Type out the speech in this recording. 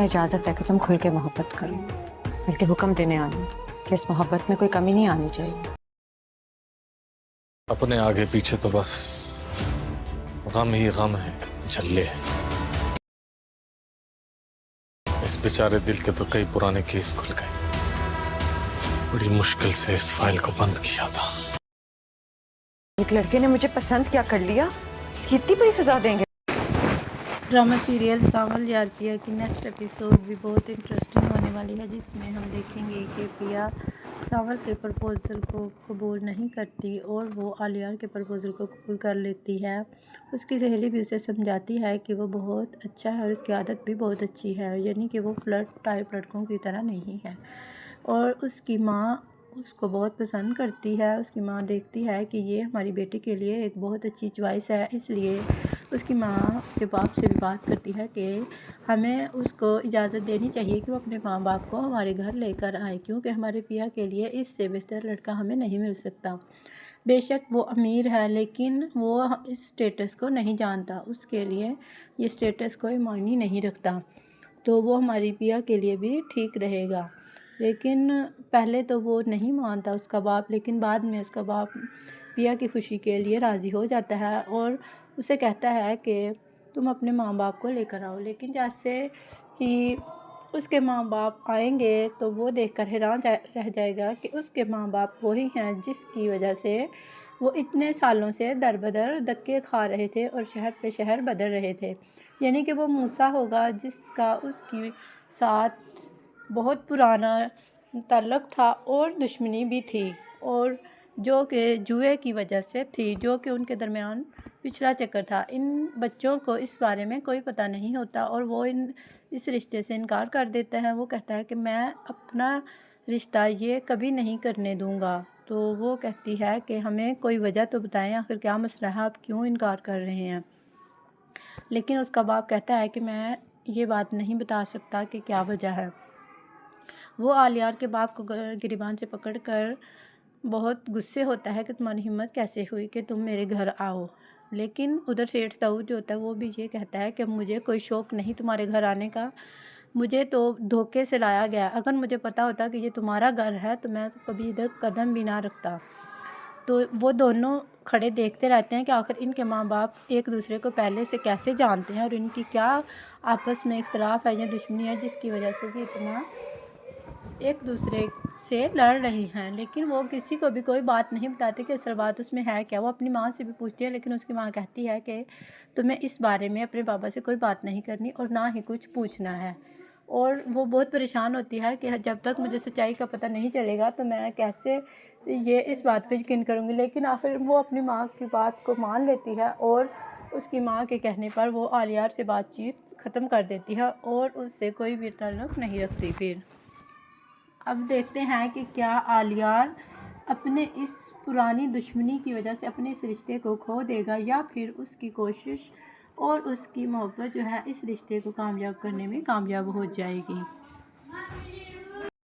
इजाज़त है कि तुम खुल के मोहब्बत करो, बल्कि हुक्म देने आना कि इस मोहब्बत में कोई कमी नहीं आनी चाहिए। अपने आगे पीछे तो बस गम ही गम है, झल्ले हैं। इस बेचारे दिल के तो कई पुराने केस खुल गए। बड़ी मुश्किल से इस फाइल को बंद किया था। एक लड़के ने मुझे पसंद क्या कर लिया, इसकी इतनी बड़ी सजा देंगे? ड्रामा सीरियल सावल यारजिया की नेक्स्ट एपिसोड भी बहुत इंटरेस्टिंग होने वाली है, जिसमें हम देखेंगे कि प्रिया सावल के प्रपोज़ल को कबूल नहीं करती और वो आलियार के प्रपोज़ल को कबूल कर लेती है। उसकी सहेली भी उसे समझाती है कि वो बहुत अच्छा है और उसकी आदत भी बहुत अच्छी है, यानी कि वो फ्लर्ट टाइप लड़कों की तरह नहीं है। और उसकी माँ उसको बहुत पसंद करती है। उसकी माँ देखती है कि ये हमारी बेटी के लिए एक बहुत अच्छी चॉइस है, इसलिए उसकी माँ उसके बाप से भी बात करती है कि हमें उसको इजाज़त देनी चाहिए कि वो अपने माँ बाप को हमारे घर लेकर आए, क्योंकि हमारे पिया के लिए इससे बेहतर लड़का हमें नहीं मिल सकता। बेशक वो अमीर है, लेकिन वो इस स्टेटस को नहीं जानता, उसके लिए ये स्टेटस कोई मायने नहीं रखता, तो वो हमारी पिया के लिए भी ठीक रहेगा। लेकिन पहले तो वो नहीं मानता उसका बाप, लेकिन बाद में उसका बाप पिया की खुशी के लिए राज़ी हो जाता है और उसे कहता है कि तुम अपने माँ बाप को लेकर आओ। लेकिन जैसे ही उसके माँ बाप आएंगे तो वो देखकर हैरान रह जाएगा कि उसके माँ बाप वही हैं जिसकी वजह से वो इतने सालों से दर बदर धक्के खा रहे थे और शहर पे शहर बदल रहे थे। यानी कि वो मूसा होगा जिसका उसकी साथ बहुत पुराना ताल्लुक़ था और दुश्मनी भी थी, और जो कि जुए की वजह से थी, जो कि उनके दरमियान पिछला चक्कर था। इन बच्चों को इस बारे में कोई पता नहीं होता और वो इस रिश्ते से इनकार कर देते हैं। वो कहता है कि मैं अपना रिश्ता ये कभी नहीं करने दूंगा। तो वो कहती है कि हमें कोई वजह तो बताएं, आखिर क्या मसला है, आप क्यों इनकार कर रहे हैं। लेकिन उसका बाप कहता है कि मैं ये बात नहीं बता सकता कि क्या वजह है। वो आलियार के बाप को गिरिबान से पकड़कर बहुत गुस्से होता है कि तुम्हारी हिम्मत कैसे हुई कि तुम मेरे घर आओ। लेकिन उधर सेठ दाऊद जो होता है वो भी ये कहता है कि मुझे कोई शौक़ नहीं तुम्हारे घर आने का, मुझे तो धोखे से लाया गया, अगर मुझे पता होता कि ये तुम्हारा घर है तो मैं तो कभी इधर कदम भी ना रखता। तो वो दोनों खड़े देखते रहते हैं कि आखिर इनके माँ बाप एक दूसरे को पहले से कैसे जानते हैं और इनकी क्या आपस में इख्तलाफ है या दुश्मनी है जिसकी वजह से ये इतना एक दूसरे से लड़ रहे हैं। लेकिन वो किसी को भी कोई बात नहीं बताते कि असल बात उसमें है क्या। वो अपनी माँ से भी पूछती है, लेकिन उसकी माँ कहती है कि तुम्हें इस बारे में अपने पापा से कोई बात नहीं करनी और ना ही कुछ पूछना है। और वो बहुत परेशान होती है कि जब तक मुझे सच्चाई का पता नहीं चलेगा तो मैं कैसे ये इस बात पे यकीन करूँगी। लेकिन आखिर वो अपनी माँ की बात को मान लेती है और उसकी माँ के कहने पर वो आलियार से बातचीत ख़त्म कर देती है और उससे कोई भी ताल्लुक़ नहीं रखती। फिर अब देखते हैं कि क्या आलियार अपने इस पुरानी दुश्मनी की वजह से अपने इस रिश्ते को खो देगा या फिर उसकी कोशिश और उसकी मोहब्बत जो है इस रिश्ते को कामयाब करने में कामयाब हो जाएगी।